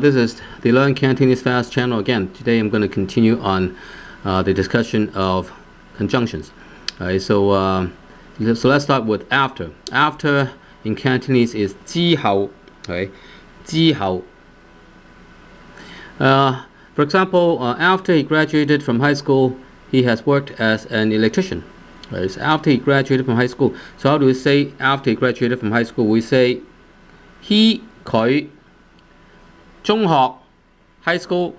This is the Learn Cantonese Fast channel again. Today I'm going to continue on the discussion of conjunctions. So let's start with after. After in Cantonese is 之後. Okay, 之後. For example, after he graduated from high school, he has worked as an electrician. Right? So after he graduated from high school. So how do we say after he graduated from high school? We say佢 中學 high school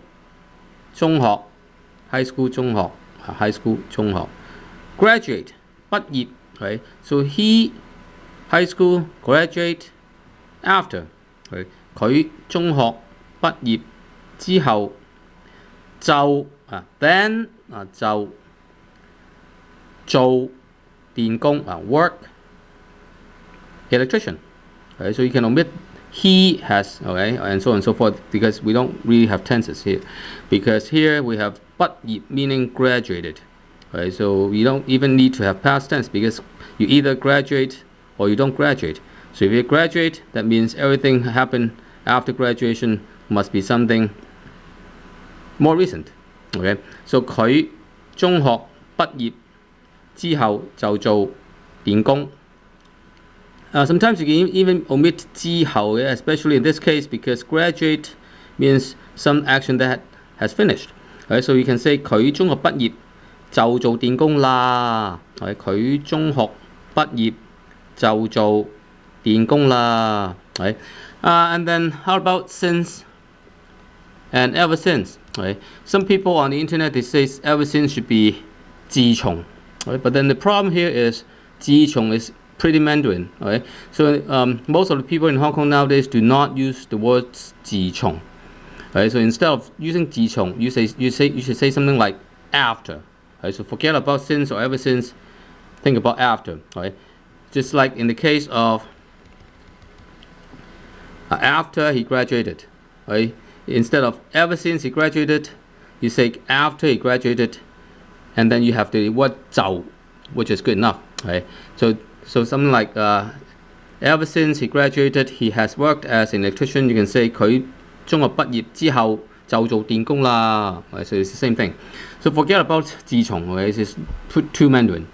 中學 high school 中學 high school 中學 graduate 畢業 right? So he high school graduate after right? 佢中學畢業之後就then 就做電工work electrician right? So you can omit he has, okay, and so on and so forth, because we don't really have tenses here. Because here we have 畢業 meaning graduated. Right? So you don't even need to have past tense because you either graduate or you don't graduate. So if you graduate, that means everything happened after graduation must be something more recent. Okay? So 佢中學畢業之後就做電工。Sometimes you can even omit 之後, especially in this case because graduate means some action that has finished. Right? So you can say 佢中學畢業就做電工啦。佢中學畢業就做電工啦。Right? And then how about since and ever since? Right? Some people on the internet they say ever since should be 自從. Right? But then the problem here is 自從 is pretty Mandarin, okay? So most of the people in Hong Kong nowadays do not use the words 自從. Right? So instead of using 自從, you should say something like after. Right? So forget about since or ever since. Think about after. Right? Just like in the case of after he graduated. Right? Instead of ever since he graduated, you say after he graduated, and then you have the word 就, which is good enough. Right? So something like ever since he graduated, he has worked as an electrician. You can say 佢中學畢業之後就做電工啦。So it's the same thing. So forget about 自從. Okay? It's just too Mandarin.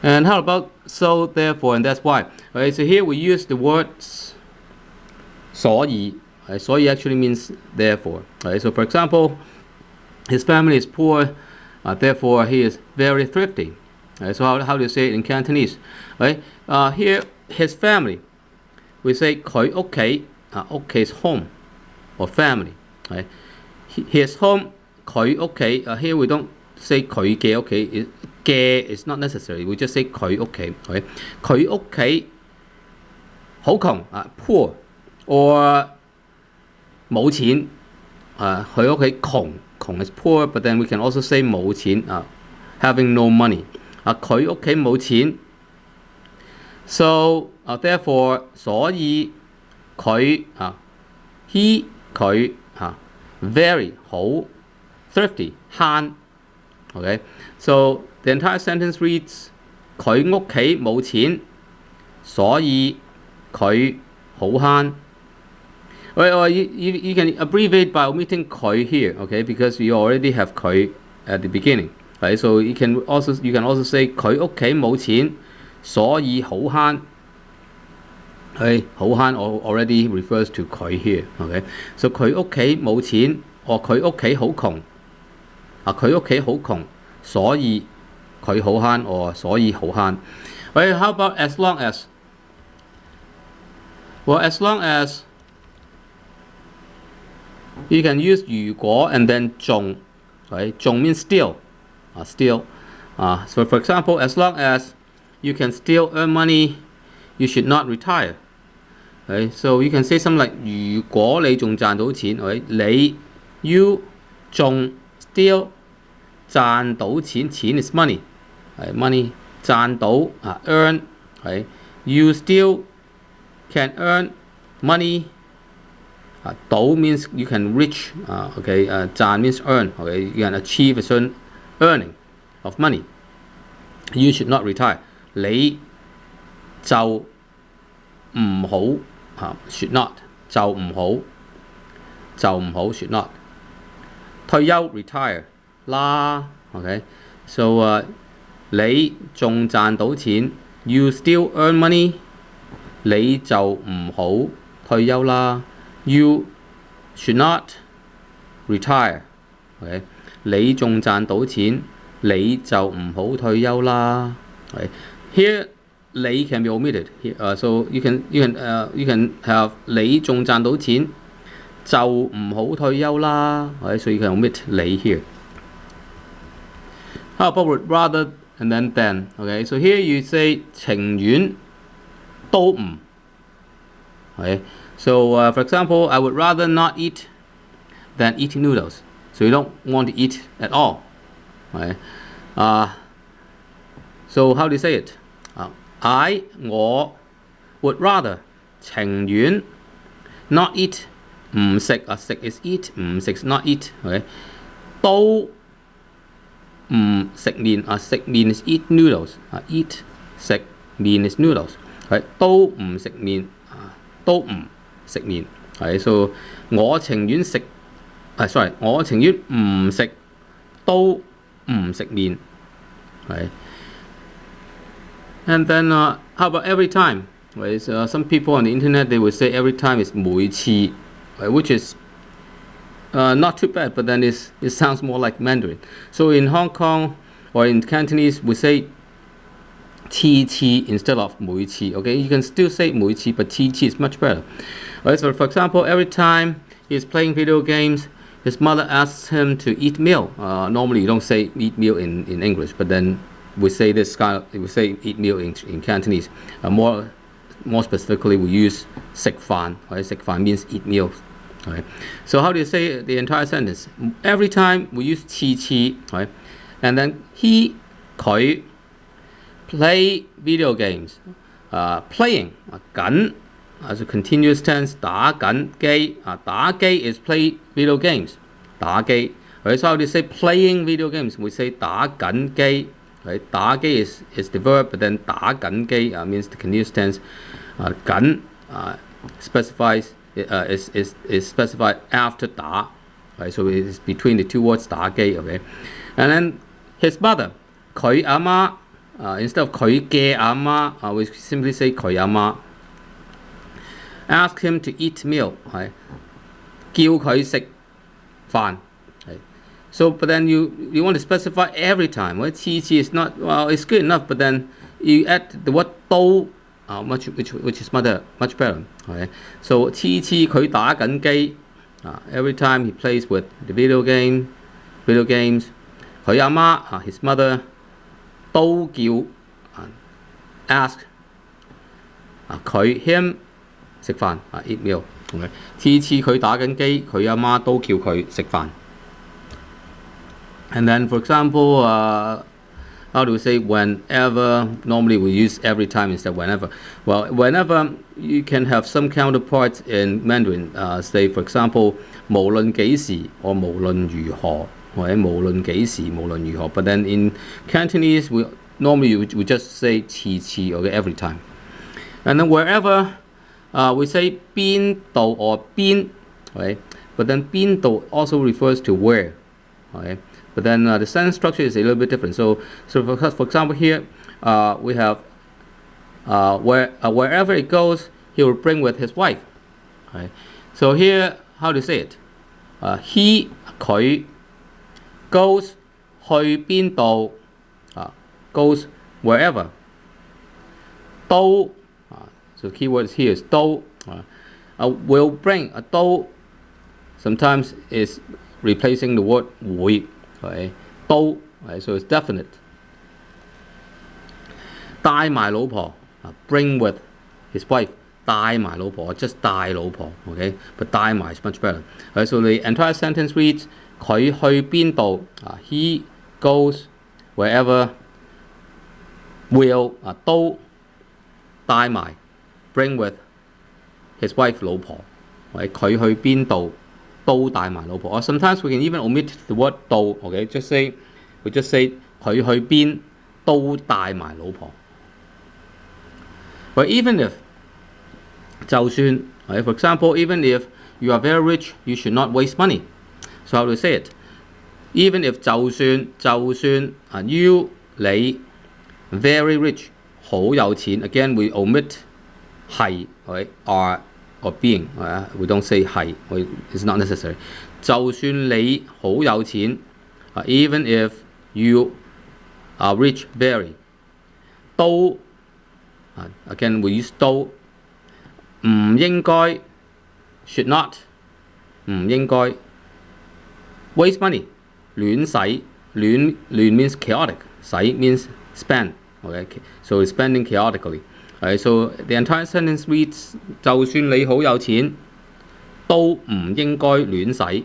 And how about so, therefore, and that's why? Okay? So here we use the words 所以. Right? 所以 actually means therefore. Right? So for example, his family is poor, therefore he is very thrifty. Right, so how do you say it in Cantonese? Right? Here, his family. We say 佢屋企, 屋企 is home or family. Right? His home, 佢屋企. Here we don't say 佢嘅屋企. 嘅 is not necessary. We just say 佢屋企. Right? 佢屋企好窮, poor, or 冇錢. 佢屋企窮 is poor, but then we can also say 冇錢, having no money. 佢屋企冇錢 so therefore 所以佢he 佢very 好 thrifty 慳 okay so the entire sentence reads 佢屋企冇錢所以佢好慳 or you can abbreviate by omitting 佢 here okay because you already have 佢 at the beginning. Right, so you can also say 佢屋企冇錢，所以好慳。Okay, 好慳 already refers to 佢 here. Okay, so 佢屋企冇錢，or 佢屋企好窮。佢屋企好窮，所以佢好慳，or 所以好慳。Right, how about as long as? Well, as long as you can use 如果 and then 仲。Right, 仲 means still. Still. So for example, as long as you can still earn money, you should not retire. Right? So you can say something like 如果你仲賺到錢 right? 你 you 仲 still 賺到錢 is money. Right? Money 賺到earn. Right? You still can earn money. 到 means you can reach. Okay? 賺 means earn. Okay? You can achieve a certain earning of money. You should not retire. 你就唔好should not 就唔好 should not 退休 retire 啦 ，OK so 你仲賺到錢 you still earn money 你就唔好退休啦 you should not retire OK 你仲賺到錢你就唔好退休啦 OK here 你 can be omitted so you can have 你仲賺到錢就唔好退休啦 OK so you can omit 你 here how about would rather and then okay so here you say 情願都唔 okay so for example I would rather not eat than eat noodles so you don't want to eat at all okay so how do you say it我 would rather 情願 not eat 唔食食 is eat 唔食 not eat okay 都唔食麵食麵 is eat noodles eat 食麵 is noodles 都唔食麵都唔食麵so 我情願食sorry 我情願唔食都唔食麵And then how about every time? Right? So, some people on the internet they would say every time is 每次 which is not too bad, but then it sounds more like Mandarin. So in Hong Kong or in Cantonese, we say 次次 instead of 每次. Okay, you can still say 每次, but 次次 is much better. Right, so for example, every time he's playing video games, his mother asks him to eat meal. Normally, you don't say eat meal in English, but then we say this kind of, we say eat meal in Cantonese. More specifically, we use 食飯. Right? 食飯 means eat meals. Okay. So how do you say the entire sentence? Every time we use 次次, right? And then he 佢 play video games. Playing 緊 as a continuous tense 打緊機打機 is play video games 打機. Right? So how do you say playing video games? We say 打緊機. Right? 打機 is the verb, but then 打緊機means the continuous tense. 緊 specifies is specified after 打. Right? So it is between the two words 打機. Okay? And then his mother 佢阿媽instead of 佢嘅阿媽we simply say 佢阿媽. Ask him to eat meal. Right? 叫佢食飯. So, but then you want to specify every time. Well, 次次 is not, well, it's good enough, but then you add the word 都 which is much better. Okay? So 次次佢打緊機 every time he plays with the video games 佢阿媽 his mother 都叫 ask 佢 him 食飯 eat meal. Okay? 次次佢打緊機佢阿媽都叫佢食飯. And then, for example, how do we say whenever? Normally we use every time instead of whenever. Well, whenever you can have some counterparts in Mandarin. Say, for example, 無論幾時 or 無論如何 或者無論幾時無論如何. But then in Cantonese, we just say 次次 okay, every time. And then wherever we say 邊度 or 邊, right? But then 邊度 also refers to where. Okay? But then the sentence structure is a little bit different. So for example here we have wherever it goes, he will bring with his wife. Okay? So here, how do you say it? He 佢 goes 去邊度 goes wherever. 都 so keyword here is 都 will bring. 都 sometimes is replacing the word 會. Okay, 都 right, so it's definite. 帶埋老婆 bring with his wife. 帶埋老婆 just 帶老婆 okay, but 帶埋 is much better. Right, so the entire sentence reads 佢去邊度 he goes wherever. Will 都帶埋 bring with his wife 老婆 right, 佢去邊度都帶埋老婆. Or sometimes we can even omit the word 到 okay, just say we just say 佢去邊都帶埋老婆。But even if 就算 for example, even if you are very rich, you should not waste money. So how do we say it? Even if 就算you 你 very rich 好有錢 again we omit 係 or being we don't say 係 it's not necessary. 就算你好有錢 even if you are rich very 都again we use 都唔應該 should not 唔應該 waste money 亂使亂 means chaotic 使 means spend so it's spending chaotically so the entire sentence reads 就算你好有錢都唔應該亂使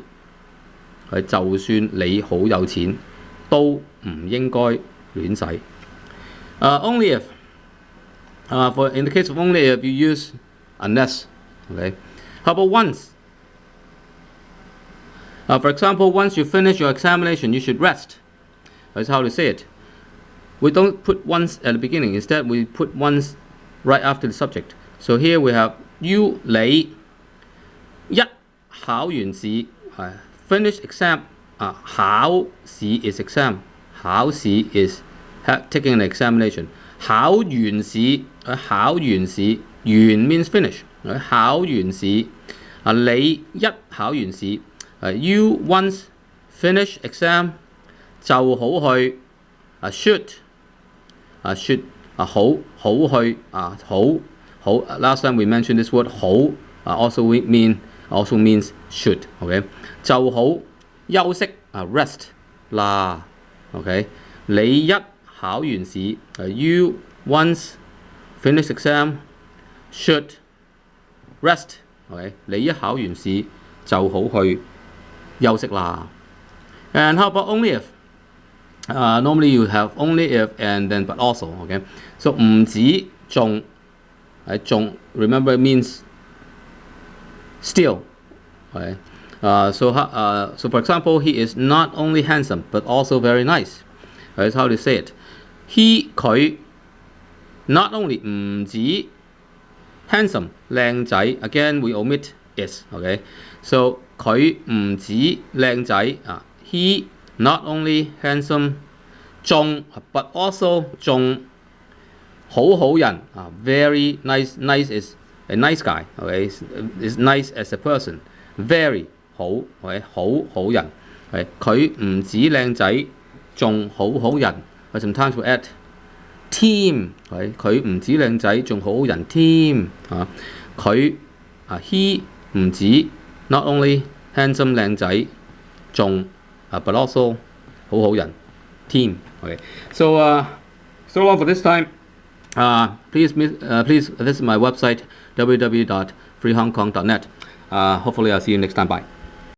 就算你好有錢都唔應該亂使only if for in the case of only if you use unless how about once for example once you finish your examination you should rest that's how to say it we don't put once at the beginning instead we put once right after the subject so here we have you 你一考完試finish exam 考試 is exam 考試 is taking an examination 考完試完 means finish 考完試你一考完試you once finish exam 就好去should 好去好 last time we mentioned this word 好also means should 就好休息rest 啦你一考完試you once finish exam should rest 你一考完試就好去休息啦 and how about only if normally you have only if and then but also so 唔止仲remember it means still so for example he is not only handsome but also very nice that's how to say it佢 not only 唔止 handsome 靚仔 again we omit is so 佢唔止靚仔he not only handsome 仲 but also 仲好人very nice is a nice guy is nice as a person very 好人佢唔止靚仔仲好人sometimes we add team 佢唔止靚仔仲好人 team 佢he 唔止 not only handsome 靚仔仲but also好人 team so long for this time please visit my website www.freehongkong.net hopefully I'll see you next time bye